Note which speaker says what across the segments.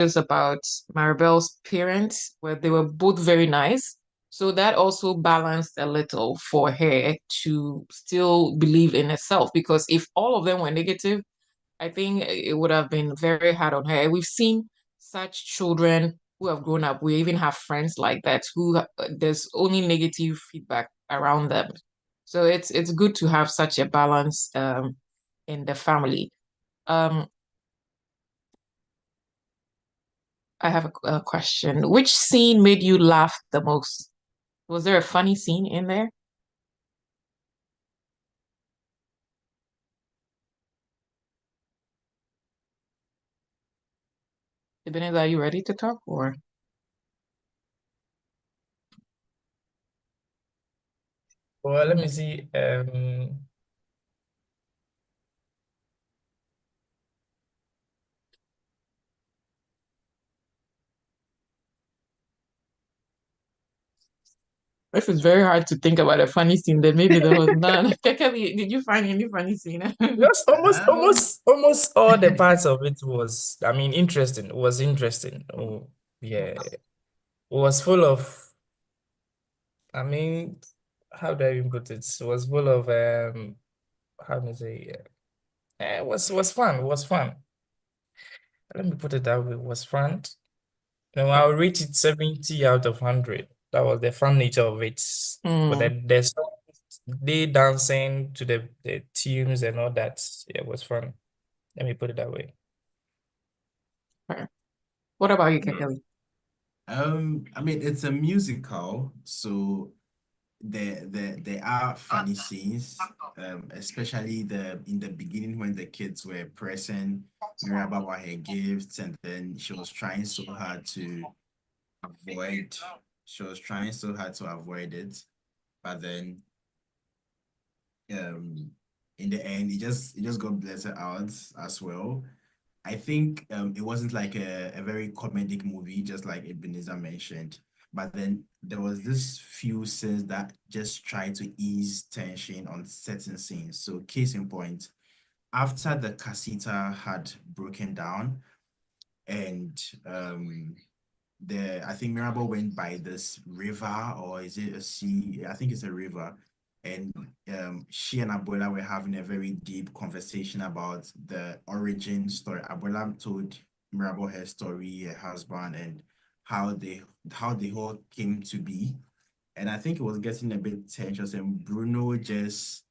Speaker 1: is about Maribel's parents, where they were both very nice. So that also balanced a little for her to still believe in herself. Because if all of them were negative, I think it would have been very hard on her. We've seen such children who have grown up. We even have friends like that who there's only negative feedback around them. So it's good to have such a balance in the family. Um, I have a question. Which scene made you laugh the most? Was there a funny scene in there? Ebenezer, are you ready to talk or?
Speaker 2: Well, let me see.
Speaker 1: If it's very hard to think about a funny scene, then maybe there was none. Kekeli, did you find any funny scene?
Speaker 2: Just almost,
Speaker 3: Um,
Speaker 2: almost, almost all the parts of it was, I mean, interesting. It was interesting. Oh, yeah. It was full of, I mean, how do I even put it? It was full of, how do I say? It was fun. It was fun. Let me put it that way. It was fun. No, I'll rate it 70 out of 100. That was the fun nature of it. But
Speaker 1: Hmm.
Speaker 2: the songs, they dancing to the tunes and all that, yeah, it was fun. Let me put it that way.
Speaker 1: Okay. What about you,
Speaker 3: yeah.
Speaker 1: Kekeli?
Speaker 3: I mean, it's a musical, so there are funny scenes, especially the in the beginning when the kids were pressing Mira about her gifts, and then she was trying so hard to avoid. She was trying so hard to avoid it, but then um, in the end, it just got blessed out as well. I think it wasn't like a very comedic movie, just like Ebenezer mentioned. But then there was this few scenes that just tried to ease tension on certain scenes. So case in point, after the casita had broken down and I think Mirabel went by this river, or is it a sea? I think it's a river. And she and Abuela were having a very deep conversation about the origin story. Abuela told Mirabel her story, her husband, and how they how the whole came to be. And I think it was getting a bit tense, and Bruno just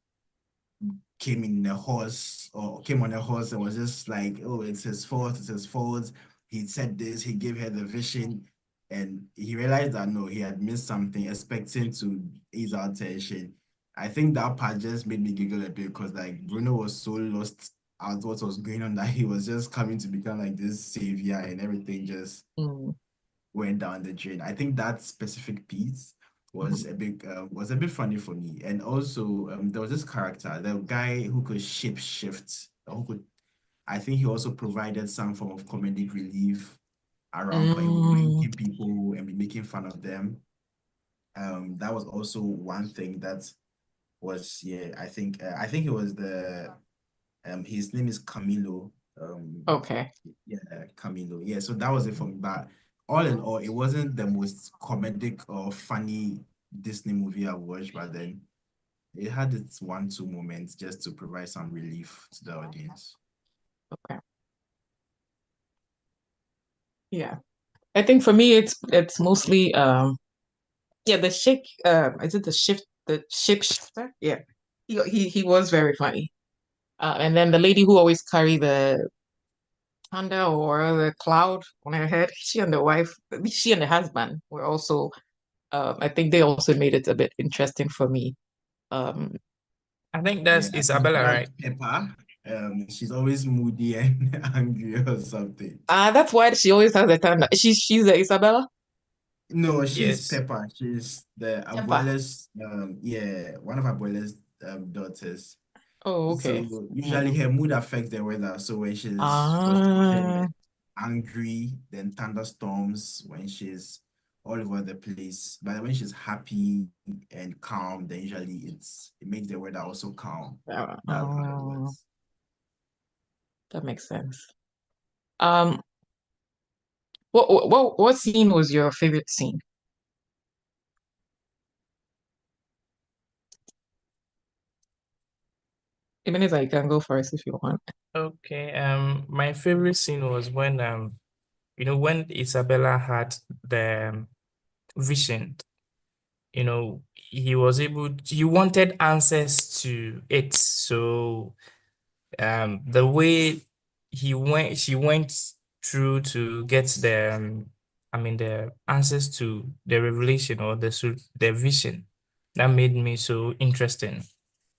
Speaker 3: came in a horse or came on a horse and was just like, oh, it's his fault, it's his fault. He said this, he gave her the vision, and he realized that no, he had missed something, expecting to ease our tension. I think that part just made me giggle a bit because like Bruno was so lost at what was going on that he was just coming to become like this savior and everything just
Speaker 1: Hmm.
Speaker 3: went down the drain. I think that specific piece was a bit funny for me. And also there was this character, the guy who could shape shift, who could I think he also provided some form of comedic relief around
Speaker 1: Mm,
Speaker 3: hoodwinking people and be making fun of them. That was also one thing that was yeah, I think it was the his name is Camilo.
Speaker 1: okay.
Speaker 3: Yeah, Camilo. Yeah, so that was it for me. But all in all, it wasn't the most comedic or funny Disney movie I watched, but then it had its one, two moments just to provide some relief to the audience.
Speaker 1: Okay. Yeah. I think for me it's mostly yeah, the shake is it the ship shifter? Yeah. He was very funny. And then the lady who always carry the thunder or the cloud on her head, she and the husband were also I think they also made it a bit interesting for me. Um
Speaker 2: I think
Speaker 3: Yeah,
Speaker 2: that's
Speaker 3: I think
Speaker 2: Isabella,
Speaker 3: that's
Speaker 2: right?
Speaker 3: Pepper. She's always moody and angry or something.
Speaker 1: that's why she always has the thunder. She's the Isabella?
Speaker 3: No, she's
Speaker 2: Yes.
Speaker 3: Pepper. She's the
Speaker 1: Peppa.
Speaker 3: abuela's, yeah, one of abuela's daughters.
Speaker 1: Oh, okay.
Speaker 3: So usually
Speaker 1: Mm.
Speaker 3: her mood affects the weather. So when she's
Speaker 1: Ah,
Speaker 3: frustrated, angry, then thunderstorms, when she's all over the place. But when she's happy and calm, then usually it makes the weather also calm. That's how it
Speaker 1: oh,
Speaker 3: works.
Speaker 1: that makes sense. Um, What scene was your favorite scene? Even if I can go first if you want.
Speaker 2: Okay. My favorite scene was when when Isabella had the vision. He wanted answers to it. So the way she went through to get the answers to the revelation or the vision, that made me so interesting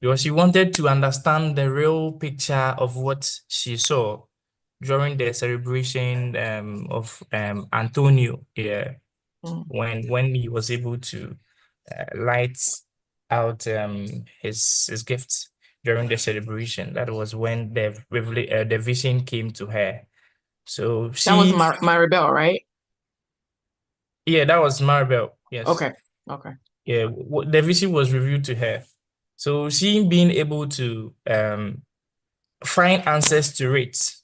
Speaker 2: because she wanted to understand the real picture of what she saw during the celebration of Antonio. Yeah,
Speaker 1: Mm.
Speaker 2: when he was able to light out his gifts during the celebration. That was when the vision came to her. So
Speaker 1: That was
Speaker 2: she,
Speaker 1: Maribel, right?
Speaker 2: yeah, that was Maribel. Yes,
Speaker 1: Okay. Okay.
Speaker 2: yeah, the vision was revealed to her. So she being able to find answers to it.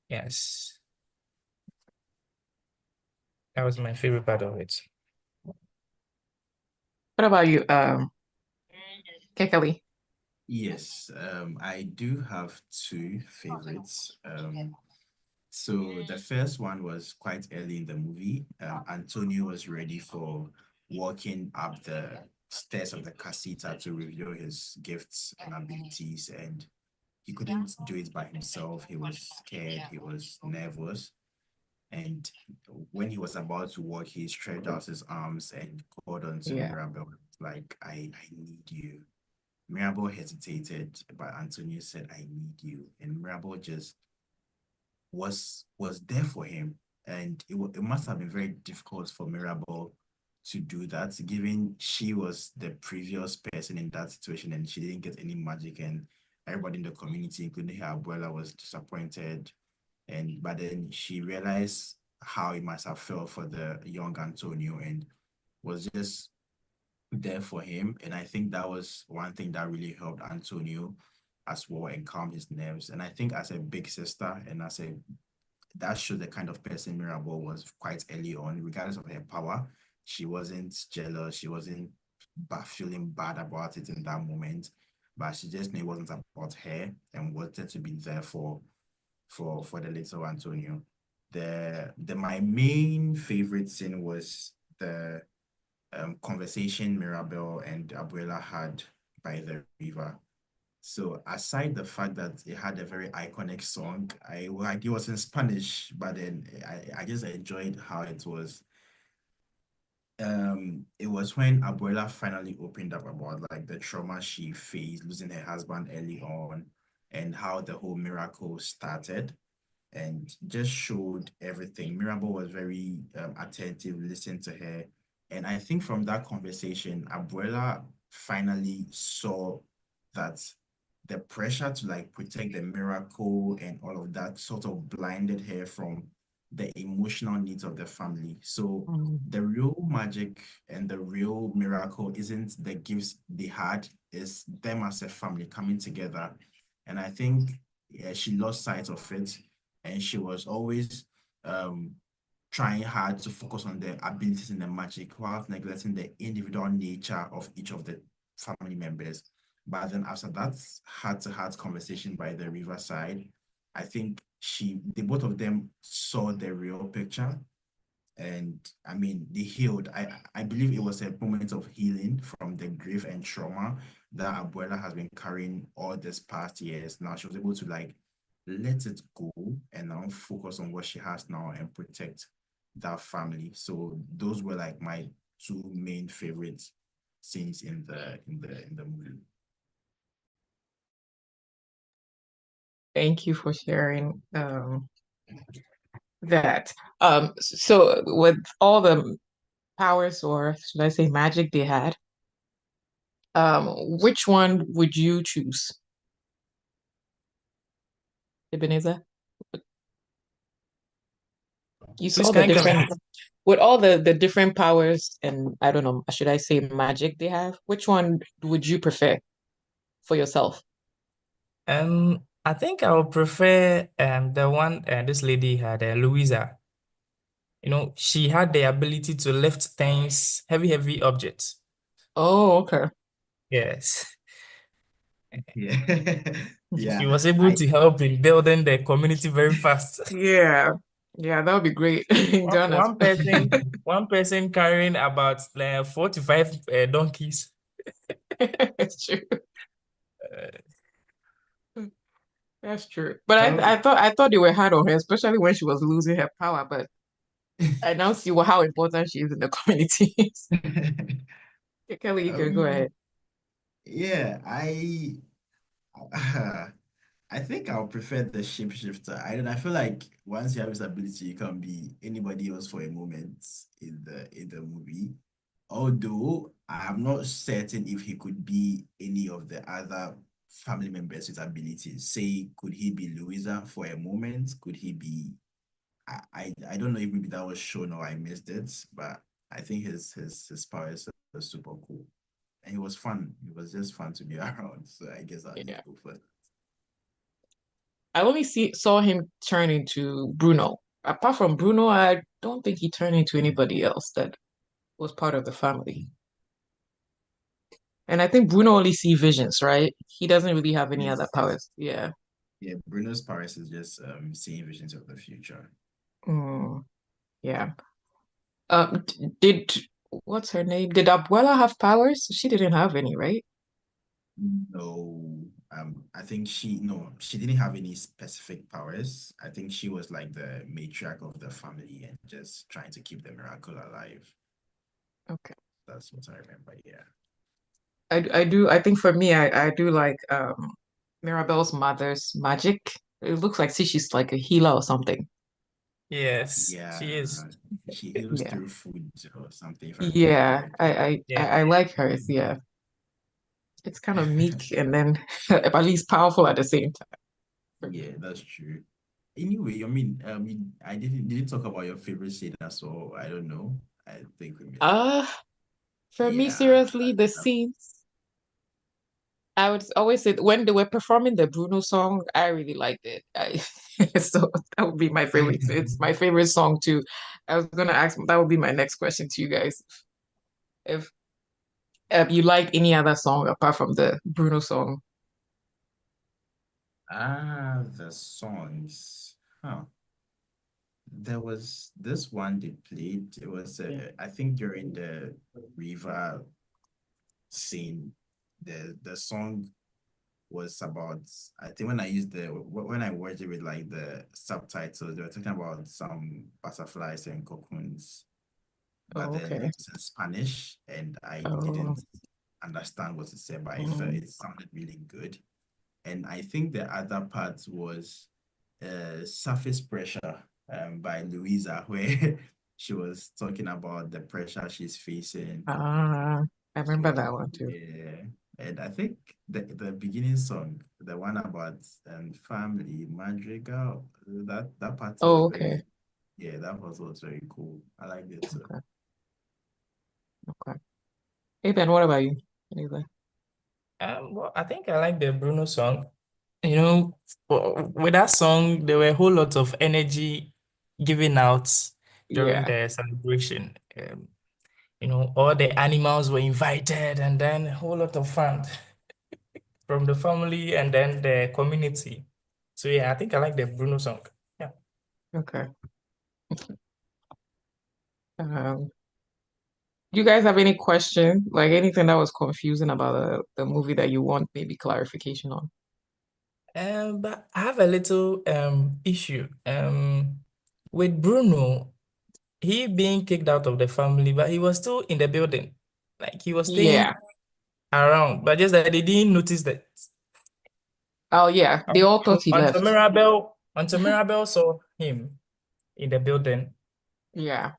Speaker 2: Yes, that was my favorite part of it.
Speaker 1: What about you, Kekali?
Speaker 3: Yes, I do have two favorites. So the first one was quite early in the movie. Antonio was ready for walking up the stairs of the casita to reveal his gifts and abilities, and he couldn't do it by himself. He was scared, he was nervous. And when he was about to walk, he stretched out his arms and called on to
Speaker 1: Yeah.
Speaker 3: Mirabel, like, I need you. Mirabel hesitated, but Antonio said, I need you. And Mirabel just was there for him. And it must have been very difficult for Mirabel to do that, given she was the previous person in that situation and she didn't get any magic, and everybody in the community, including her abuela, was disappointed. And but then she realized how it must have felt for the young Antonio and was just there for him. And I think that was one thing that really helped Antonio as well and calm his nerves. And I think as a big sister and as a that shows the kind of person Mirabel was quite early on, regardless of her power. She wasn't jealous, she wasn't feeling bad about it in that moment, but she just knew it wasn't about her and wanted to be there for the little Antonio. The my main favorite scene was the conversation Mirabel and Abuela had by the river. So aside the fact that it had a very iconic song, I like it was in Spanish, but then I just enjoyed how it was. It was when Abuela finally opened up about like the trauma she faced, losing her husband early on, and how the whole miracle started and just showed everything. Mirabel was very attentive, listened to her. And I think from that conversation, Abuela finally saw that the pressure to like protect the miracle and all of that sort of blinded her from the emotional needs of the family. So
Speaker 1: Mm.
Speaker 3: the real magic and the real miracle isn't the gifts they had, it's them as a family coming together. And I think yeah, she lost sight of it and she was always um, trying hard to focus on the abilities and the magic while neglecting the individual nature of each of the family members. But then after that heart-to-heart conversation by the riverside, I think the both of them saw the real picture and I mean they healed. I believe it was a moment of healing from the grief and trauma that Abuela has been carrying all these past years. Now she was able to like let it go and now focus on what she has now and protect that family. So those were like my two main favorite scenes in the movie.
Speaker 1: Thank you for sharing that. So with all the powers, or should I say magic they had, which one would you choose, Ebenezer? You
Speaker 2: Please
Speaker 1: saw
Speaker 2: can
Speaker 1: the
Speaker 2: I come in?
Speaker 1: different, with all the different powers and I don't know, should I say magic they have? Which one would you prefer for yourself?
Speaker 2: I think I would prefer the one this lady had, Louisa. she had the ability to lift things, heavy objects.
Speaker 1: Oh, okay.
Speaker 2: Yes.
Speaker 3: Yeah.
Speaker 2: She
Speaker 3: Yeah.
Speaker 2: was able
Speaker 3: I
Speaker 2: to help in building the community very fast.
Speaker 1: Yeah. Yeah, that would be great in
Speaker 2: One,
Speaker 1: Ghana.
Speaker 2: one person, one person carrying about 4 to 5 donkeys.
Speaker 1: It's true.
Speaker 2: Uh,
Speaker 1: That's true. But
Speaker 3: um
Speaker 1: I thought they were hard on her, especially when she was losing her power. But I now see how important she is in the communities. Kelly, you can go
Speaker 3: um
Speaker 1: ahead.
Speaker 3: yeah, I think I'll prefer the shapeshifter. I feel like once you have this ability, you can be anybody else for a moment in the movie. Although I'm not certain if he could be any of the other family members with abilities. Say, could he be Louisa for a moment? Could he be? I don't know if maybe that was shown or I missed it, but I think his powers are super cool. And he was fun. It was just fun to be around. So I guess I'll
Speaker 1: Yeah.
Speaker 3: just go for it.
Speaker 1: I only saw him turn into Bruno. Apart from Bruno, I don't think he turned into anybody else that was part of the family. And I think Bruno only see visions, right? He doesn't really have any other
Speaker 3: Yes.
Speaker 1: powers. Yeah.
Speaker 3: Yeah, Bruno's powers is just seeing visions of the future.
Speaker 1: Mm, yeah. Did what's her name? Did Abuela have powers? She didn't have any, right?
Speaker 3: No, I think she didn't have any specific powers. I think she was like the matriarch of the family and just trying to keep the miracle alive.
Speaker 1: Okay.
Speaker 3: That's what I remember. Yeah.
Speaker 1: I think for me I do like Mirabelle's mother's magic. It looks like she's like a healer or something.
Speaker 2: yes,
Speaker 3: Yeah,
Speaker 2: she is.
Speaker 3: she heals
Speaker 1: Yeah.
Speaker 3: through food or something, if I remember
Speaker 1: Yeah,
Speaker 3: correctly.
Speaker 2: Yeah.
Speaker 1: I like hers. Yeah, it's kind of meek and then at least powerful at the same time for
Speaker 3: Yeah,
Speaker 1: me.
Speaker 3: that's true. Anyway, I didn't talk about your favorite scene, so I don't know. I think we missed that.
Speaker 1: Uh, for me,
Speaker 3: Yeah,
Speaker 1: seriously, the scenes I would always say when they were performing the Bruno song, I really liked it. So that would be my favorite. It's my favorite song too. I was gonna ask, that would be my next question to you guys. If you like any other song apart from the Bruno song.
Speaker 3: the songs. Huh. There was this one they played. It was,
Speaker 1: Yeah.
Speaker 3: I think, during the river scene. The song was about. I think when I used when I watched it with like the subtitles, they were talking about some butterflies and cocoons, but
Speaker 1: Oh,
Speaker 3: then
Speaker 1: okay.
Speaker 3: it was in Spanish, and I
Speaker 1: Oh,
Speaker 3: didn't understand what it said, but I felt
Speaker 1: mm,
Speaker 3: it sounded really good. And I think the other part was Surface Pressure by Louisa, where she was talking about the pressure she's facing.
Speaker 1: I remember
Speaker 3: So
Speaker 1: that one too.
Speaker 3: yeah, and I think the beginning song, the one about family, Madrigal, that part was
Speaker 1: Oh, okay.
Speaker 3: very, yeah, that was very cool. I liked it too.
Speaker 1: Okay. Okay. Hey Ben, what about you? Anything?
Speaker 2: Well, I think I like the Bruno song. You know, with that song, there were a whole lot of energy given out during
Speaker 1: Yeah.
Speaker 2: the celebration. All the animals were invited, and then a whole lot of fun from the family and then the community. So yeah, I think I like the Bruno song. Yeah.
Speaker 1: Okay. Um, do you guys have any question, like anything that was confusing about the movie that you want maybe clarification on?
Speaker 2: But I have a little issue. With Bruno, he being kicked out of the family, but he was still in the building. Like he was
Speaker 1: Yeah.
Speaker 2: staying around, but just that they didn't notice that.
Speaker 1: Oh yeah. They all thought he
Speaker 2: Until
Speaker 1: left.
Speaker 2: Mirabel saw him in the building.
Speaker 1: Yeah.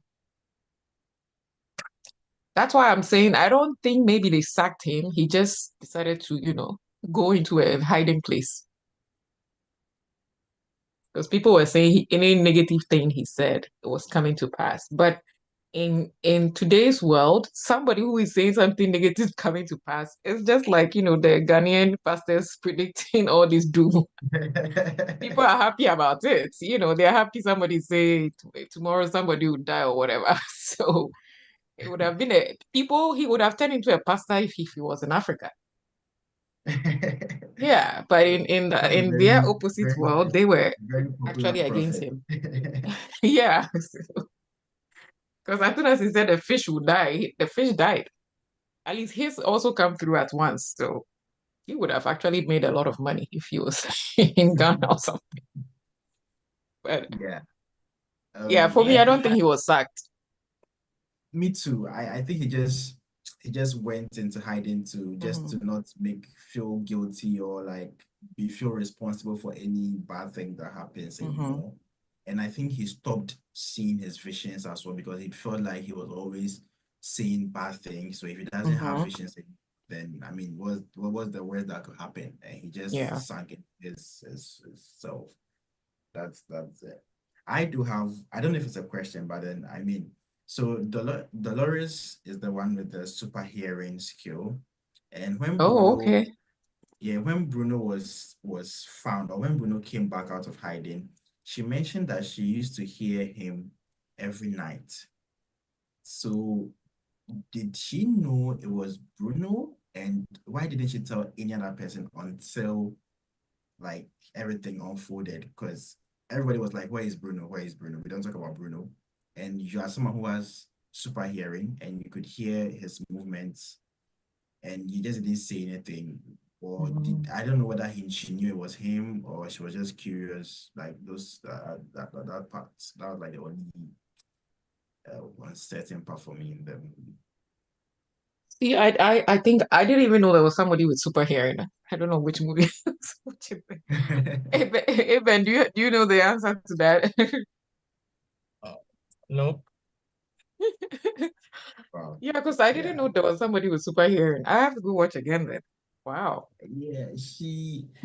Speaker 1: That's why I'm saying I don't think maybe they sacked him. He just decided to, go into a hiding place. Because people were saying any negative thing he said was coming to pass. But in today's world, somebody who is saying something negative coming to pass, it's just like, the Ghanaian pastors predicting all this doom. People are happy about it. They're happy somebody say tomorrow somebody will die or whatever. So it would have been he would have turned into a pastor if he was in Africa. Yeah, but in their opposite
Speaker 3: very,
Speaker 1: world, they were
Speaker 3: very popular
Speaker 1: actually against
Speaker 3: prophet.
Speaker 1: him. Yeah. Because as soon as he said the fish would die, the fish died. At least his also come through at once. So he would have actually made a lot of money if he was in Ghana or something. But
Speaker 3: Yeah.
Speaker 1: yeah, for me, I don't think
Speaker 3: Yeah,
Speaker 1: he was sacked.
Speaker 3: me too. I think he just went into hiding to just
Speaker 1: Mhm,
Speaker 3: to not feel guilty or like feel responsible for any bad thing that happens
Speaker 1: mhm,
Speaker 3: anymore. And I think he stopped seeing his visions as well because he felt like he was always seeing bad things. So if he doesn't have
Speaker 1: mhm.
Speaker 3: visions, then I mean, what was the worst that could happen? And he just
Speaker 1: Yeah.
Speaker 3: sank in his self. That's it. I don't know if it's a question, but then I mean, so Dolores is the one with the super hearing skill. And
Speaker 1: Oh, okay.
Speaker 3: when Bruno was found, or when Bruno came back out of hiding, she mentioned that she used to hear him every night. So did she know it was Bruno? And why didn't she tell any other person until like everything unfolded? Because everybody was like, where is Bruno? Where is Bruno? We don't talk about Bruno. And you are someone who has super hearing and you could hear his movements and you just didn't say anything. Or
Speaker 1: Mhm.
Speaker 3: I don't know whether she knew it was him or she was just curious. Like that part, that was like the only uncertain part for me in the movie.
Speaker 1: See, I think I didn't even know there was somebody with super hearing. I don't know which movie. Which is it? Eben, do you know the answer to that?
Speaker 2: No.
Speaker 3: Wow.
Speaker 1: Yeah, because I didn't
Speaker 3: Yeah.
Speaker 1: know there was somebody with super hearing. I have to go watch again then. Wow.
Speaker 3: Yeah,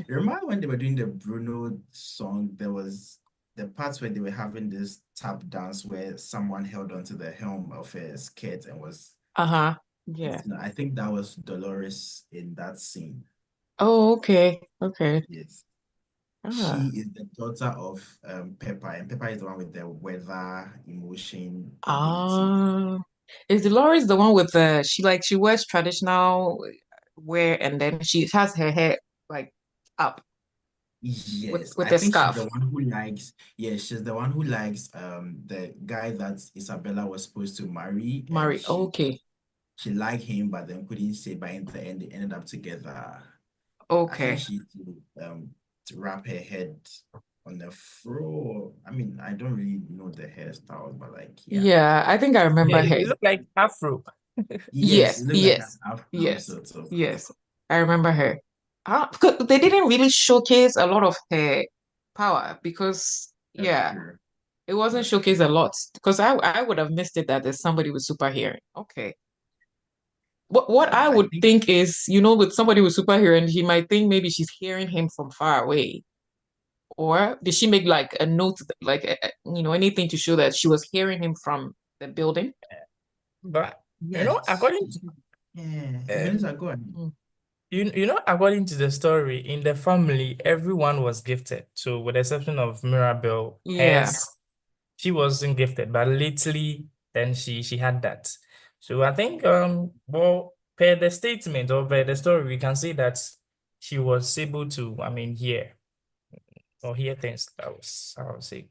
Speaker 3: remember when they were doing the Bruno song, there was the parts where they were having this tap dance where someone held onto the helm of a skirt and was,
Speaker 1: Uh-huh. Yeah.
Speaker 3: I think that was Dolores in that scene.
Speaker 1: Oh, okay. Okay.
Speaker 3: Yes. She
Speaker 1: Ah.
Speaker 3: is the daughter of Pepper, and Pepper is the one with the weather, emotion, ability.
Speaker 1: Ah. Is Dolores the one with she wears traditional wear and then she has her hair like up with
Speaker 3: Yes,
Speaker 1: with
Speaker 3: I
Speaker 1: a
Speaker 3: think she's the
Speaker 1: scarf.
Speaker 3: one who likes, yeah, she's the one who likes the guy that Isabella was supposed to marry, and
Speaker 1: Mari. Okay.
Speaker 3: she liked him, but then couldn't say, but in the end they ended up together. I think
Speaker 1: Okay.
Speaker 3: she to wrap her head on the fro. I mean, I don't really know the hairstyles, but like yeah.
Speaker 1: Yeah, I think I
Speaker 2: Yeah,
Speaker 1: remember her.
Speaker 2: it looked like Afro.
Speaker 3: Yes,
Speaker 1: Yes,
Speaker 3: it looked like an
Speaker 1: yes,
Speaker 3: afro
Speaker 1: yes,
Speaker 3: sort of.
Speaker 1: yes. I remember her. Because they didn't really showcase a lot of her power because,
Speaker 3: That's
Speaker 1: yeah,
Speaker 3: true.
Speaker 1: it wasn't
Speaker 3: That's
Speaker 1: showcased
Speaker 3: true.
Speaker 1: a lot. Because I would have missed it that there's somebody with super hearing. Okay. What I
Speaker 3: I
Speaker 1: would
Speaker 3: think
Speaker 1: think is, with somebody with super hearing, he might think maybe she's hearing him from far away. Or did she make like a note, like, anything to show that she was hearing him from the building?
Speaker 2: But
Speaker 3: yes.
Speaker 2: according to
Speaker 3: Yeah,
Speaker 2: um,
Speaker 3: Ebenezer, go ahead.
Speaker 1: Mm.
Speaker 2: according to the story, in the family, everyone was gifted. So with the exception of Mirabelle,
Speaker 1: Yeah.
Speaker 2: hers, she wasn't gifted, but lately then she had that. So I think well, per the statement or per the story, we can say that she was able to, I mean, hear things. That was how I would say.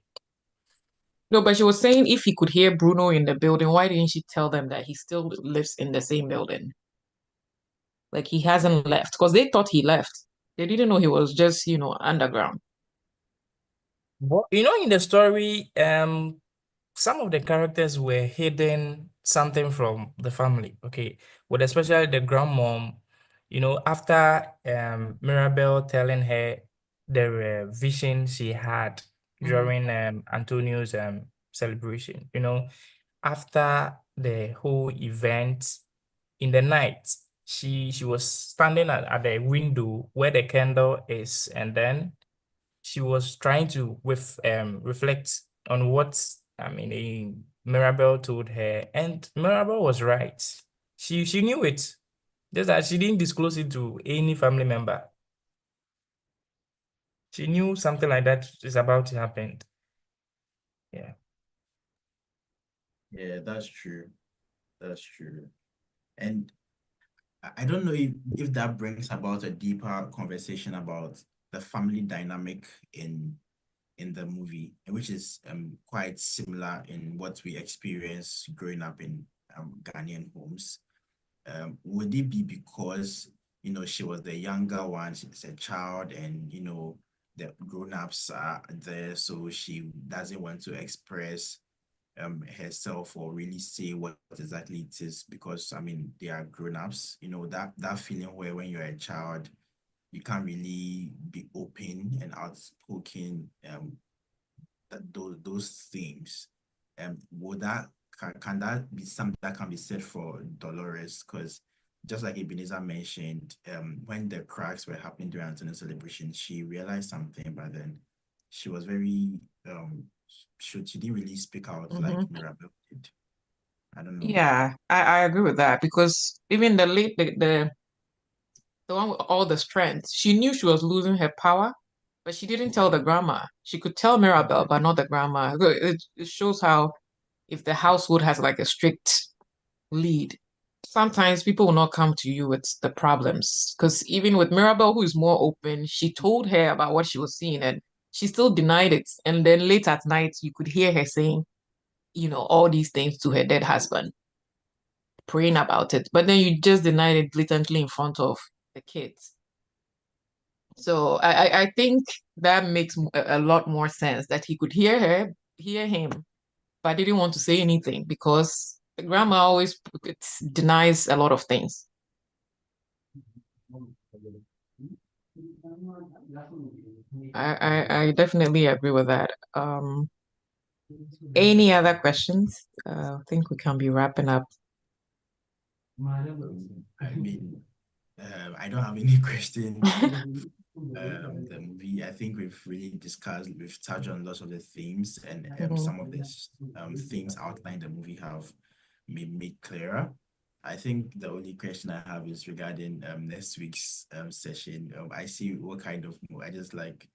Speaker 1: No, but she was saying if he could hear Bruno in the building, why didn't she tell them that he still lives in the same building? Like he hasn't left because they thought he left. They didn't know he was just, underground.
Speaker 2: Well, in the story, some of the characters were hidden something from the family, okay, with especially the grandmom, after Mirabelle telling her the vision she had
Speaker 1: Mm.
Speaker 2: during Antonio's celebration, after the whole event in the night, she was standing at the window where the candle is, and then she was trying to reflect on what I mean Mirabel told her, and Mirabel was right. She knew it, just that she didn't disclose it to any family member. She knew something like that is about to happen. Yeah.
Speaker 3: Yeah, that's true. That's true. And I don't know if that brings about a deeper conversation about the family dynamic in the movie, which is quite similar in what we experience growing up in Ghanaian homes. Would it be because, she was the younger one, she's a child, and, the grown-ups are there, so she doesn't want to express herself or really say what exactly it is because, I mean, they are grown-ups, that feeling where when you're a child, you can't really be open and outspoken, those things. Would that can that be something that can be said for Dolores? Because just like Ebenezer mentioned, when the cracks were happening during Antonio's celebration, she realized something, but then she was very she didn't really speak out like Mirabel did. I don't know.
Speaker 1: Yeah, I agree with that because even the one with all the strength, she knew she was losing her power, but she didn't tell the grandma. She could tell Mirabel, but not the grandma. So it shows how if the household has like a strict lead, sometimes people will not come to you with the problems. Because even with Mirabel, who is more open, she told her about what she was seeing and she still denied it. And then late at night, you could hear her saying, all these things to her dead husband, praying about it. But then you just denied it blatantly in front of the kids. So I think that makes a lot more sense that he could hear him, but didn't want to say anything because the grandma always denies a lot of things. I definitely agree with that. Any other questions? I think we can be wrapping up.
Speaker 3: I mean, I don't have any question. The movie, I think we've touched on lots of the themes, and some of the themes outlined in the movie have made clearer. I think the only question I have is regarding next week's session. I see what kind of I just like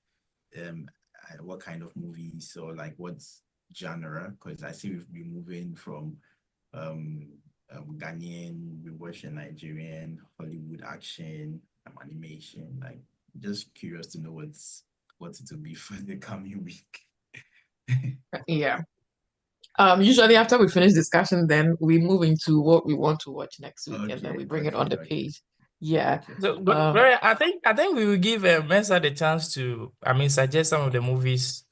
Speaker 3: what kind of movies or like what's genre, because I see we've been moving from um, Ghanaian, we watch a Nigerian, Hollywood action, animation. Like, just curious to know what it will be for the coming week.
Speaker 1: Yeah. Usually after we finish discussion, then we move into what we want to watch next week, and then we bring it on the page. Yeah.
Speaker 3: Okay.
Speaker 2: So, Gloria, I think we will give Mensa the chance to, suggest some of the movies.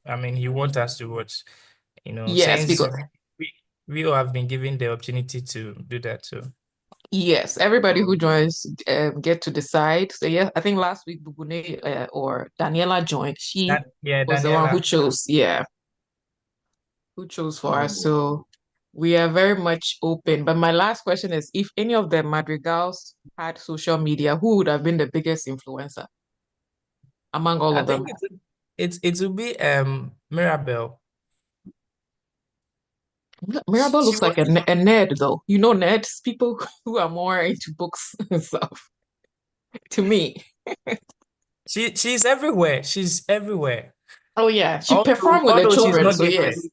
Speaker 2: You want us to watch.
Speaker 1: Yes,
Speaker 2: Since
Speaker 1: because
Speaker 2: we all have been given the opportunity to do that too.
Speaker 1: yes, everybody who joins get to decide. So yeah, I think last week Bugune or Daniela joined. She
Speaker 2: Yeah,
Speaker 1: was the one who
Speaker 2: Daniela.
Speaker 1: chose. Yeah, who chose for us.
Speaker 3: Oh,
Speaker 1: So we are very much open. But my last question is, if any of the Madrigals had social media, who would have been the biggest influencer among all
Speaker 2: I
Speaker 1: of them?
Speaker 2: think it will be Mirabel.
Speaker 1: Mirabel
Speaker 2: She
Speaker 1: looks like
Speaker 2: was
Speaker 1: a nerd, though. You know, nerds, people who are more into books and stuff. To me.
Speaker 2: she's everywhere. She's everywhere.
Speaker 1: Oh yeah, she
Speaker 2: Although
Speaker 1: performed with the
Speaker 2: although she's
Speaker 1: children,
Speaker 2: not
Speaker 1: so yes,
Speaker 2: gifted.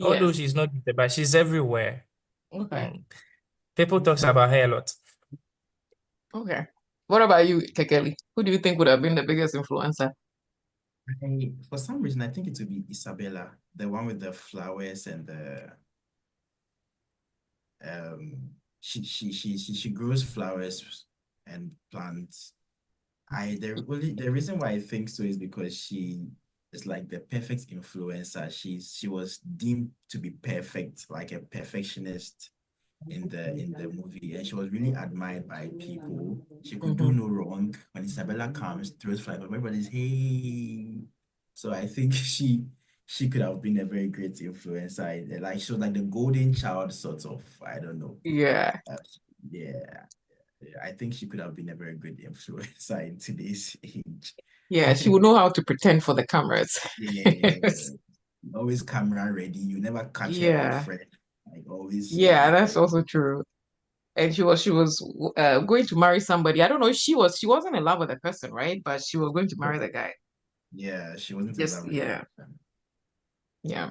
Speaker 2: Although
Speaker 1: yes.
Speaker 2: she's not gifted, but she's everywhere.
Speaker 1: Okay,
Speaker 2: Mm. People talks about her a lot.
Speaker 1: okay. What about you, Kekeli? Who do you think would have been the biggest influencer?
Speaker 3: for some reason, I think it would be Isabella, the one with the flowers and the she grows flowers and plants. The reason why I think so is because she is like the perfect influencer. She was deemed to be perfect, like a perfectionist in the movie, and she was really admired by people. She could do
Speaker 1: Mhm.
Speaker 3: no wrong. When Isabella comes, throws flag, everybody's hey. So I think she could have been a very great influencer. Like she was like the golden child, sort of. I don't know.
Speaker 1: Yeah,
Speaker 3: Uh, yeah. I think she could have been a very good influencer in today's age.
Speaker 1: yeah. She would know how to pretend for the cameras.
Speaker 3: Yeah. always camera ready. You never catch her off
Speaker 1: Yeah.
Speaker 3: friend. Like always,
Speaker 1: Yeah,
Speaker 3: yeah.
Speaker 1: that's also true. And she was going to marry somebody. I don't know if she wasn't in love with the person, right? But she was going to marry the guy.
Speaker 3: Yeah, she wasn't in
Speaker 1: Just
Speaker 3: love with the
Speaker 1: yeah,
Speaker 3: person.
Speaker 1: yeah.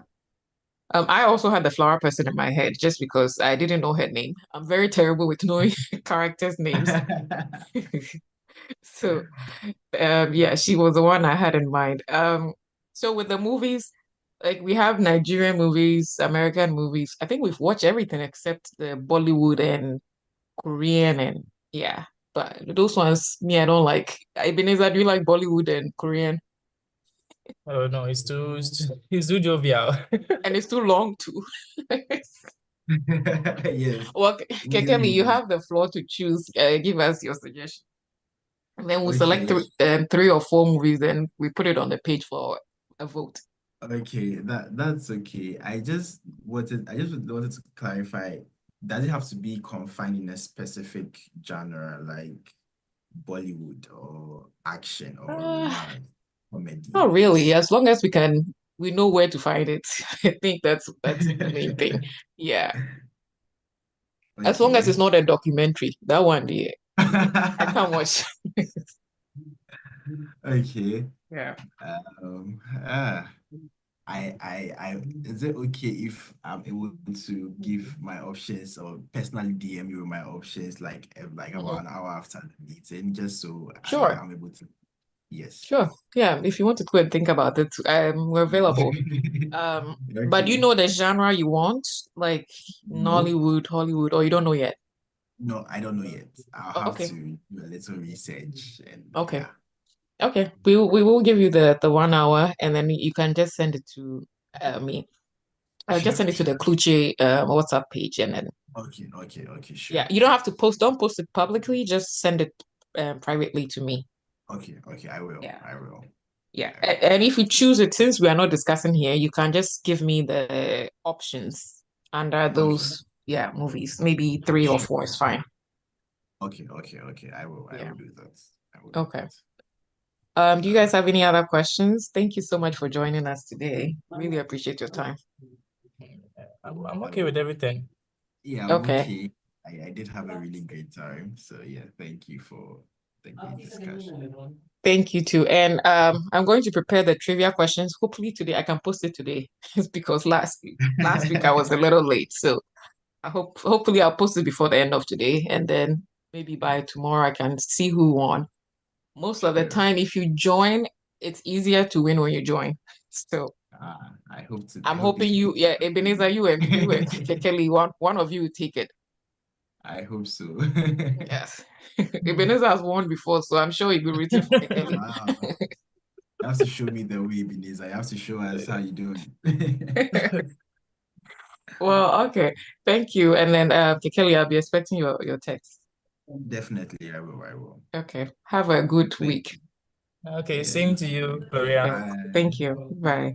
Speaker 1: I also had the flower person in my head just because I didn't know her name. I'm very terrible with knowing characters' names. So yeah, she was the one I had in mind. So with the movies, like we have Nigerian movies, American movies. I think we've watched everything except the Bollywood and Korean and yeah. But those ones, me, I don't like. Ebenezer, do you like Bollywood and Korean?
Speaker 2: Oh no, it's too jovial.
Speaker 1: And it's too long too.
Speaker 3: Yes.
Speaker 1: Well,
Speaker 3: Indian
Speaker 1: Kelly, you
Speaker 3: movies.
Speaker 1: have the floor to choose. Give us your suggestion. And then we'll select
Speaker 3: Okay.
Speaker 1: three or four movies, then we put it on the page for a vote.
Speaker 3: Okay, that's okay. I just wanted to clarify, does it have to be confined in a specific genre like Bollywood or action or
Speaker 1: Uh,
Speaker 3: romance, comedy?
Speaker 1: Not really. As long as we know where to find it. I think that's the main thing. Yeah. As long as it's
Speaker 3: Okay.
Speaker 1: not a documentary, that one, yeah, I can't watch.
Speaker 3: Okay.
Speaker 1: Yeah.
Speaker 3: Um, ah, is it okay if I'm able to give my options or personally DM you my options like about
Speaker 1: Mhm.
Speaker 3: an hour after the meeting, just so I
Speaker 1: Sure.
Speaker 3: am able to, yes.
Speaker 1: Sure. Yeah. If you want to go and think about it, we're available. But you
Speaker 3: Okay.
Speaker 1: know the genre you want, like
Speaker 3: No,
Speaker 1: Nollywood, Hollywood, or you don't know yet?
Speaker 3: no, I don't know yet. I'll
Speaker 1: Oh,
Speaker 3: have
Speaker 1: okay.
Speaker 3: to do a little research and
Speaker 1: Okay.
Speaker 3: yeah.
Speaker 1: Okay. We will give you the 1 hour and then you can just send it to me. I'll just
Speaker 3: Sure,
Speaker 1: send it to the
Speaker 3: sure.
Speaker 1: Cluche WhatsApp page and then
Speaker 3: Okay, okay, okay,
Speaker 1: yeah,
Speaker 3: sure,
Speaker 1: you don't
Speaker 3: sure.
Speaker 1: have to don't post it publicly, just send it privately to me.
Speaker 3: Okay, okay, I will.
Speaker 1: Yeah.
Speaker 3: I will.
Speaker 1: Yeah.
Speaker 3: I will.
Speaker 1: And if you choose it, since we are not discussing here, you can just give me the options under
Speaker 3: Okay,
Speaker 1: those, yeah, movies. Maybe three or
Speaker 3: sure.
Speaker 1: four is fine.
Speaker 3: Okay, okay, okay. I
Speaker 1: Yeah.
Speaker 3: will do that. I will do
Speaker 1: Okay.
Speaker 3: that.
Speaker 1: Do you
Speaker 3: All
Speaker 1: guys
Speaker 3: right.
Speaker 1: have any other questions? Thank you so much for joining us today. Really appreciate your time.
Speaker 2: I'm okay with everything.
Speaker 3: Yeah, I'm
Speaker 1: Okay.
Speaker 3: okay. I did have a really great time. So yeah, thank you for the great discussion.
Speaker 1: Thank you too. And I'm going to prepare the trivia questions. Hopefully today I can post it today. It's because last week I was a little late. So hopefully I'll post it before the end of today. And then maybe by tomorrow I can see who won. Most of the
Speaker 3: Sure.
Speaker 1: time, if you join, it's easier to win when you join. So
Speaker 3: I
Speaker 1: I'm
Speaker 3: hope this
Speaker 1: hoping
Speaker 3: will be
Speaker 1: you, yeah, Ebenezer, you and
Speaker 3: the
Speaker 1: Kekeli, one of you will take it.
Speaker 3: I hope so.
Speaker 1: Yes. Ebenezer has won before, so I'm sure he'll be rooting for Kekeli.
Speaker 3: Wow. You have to show me the way, Ebenezer. You have to show us how you doing.
Speaker 1: Well, okay. Thank you. And then Kekeli, I'll be expecting your text.
Speaker 3: Definitely, I will. I will.
Speaker 1: Okay. Have a good
Speaker 3: Thank
Speaker 1: week.
Speaker 3: you.
Speaker 2: Okay,
Speaker 3: Yes.
Speaker 2: same to you, Gloria.
Speaker 1: Okay. Thank
Speaker 3: Bye.
Speaker 1: you. Bye.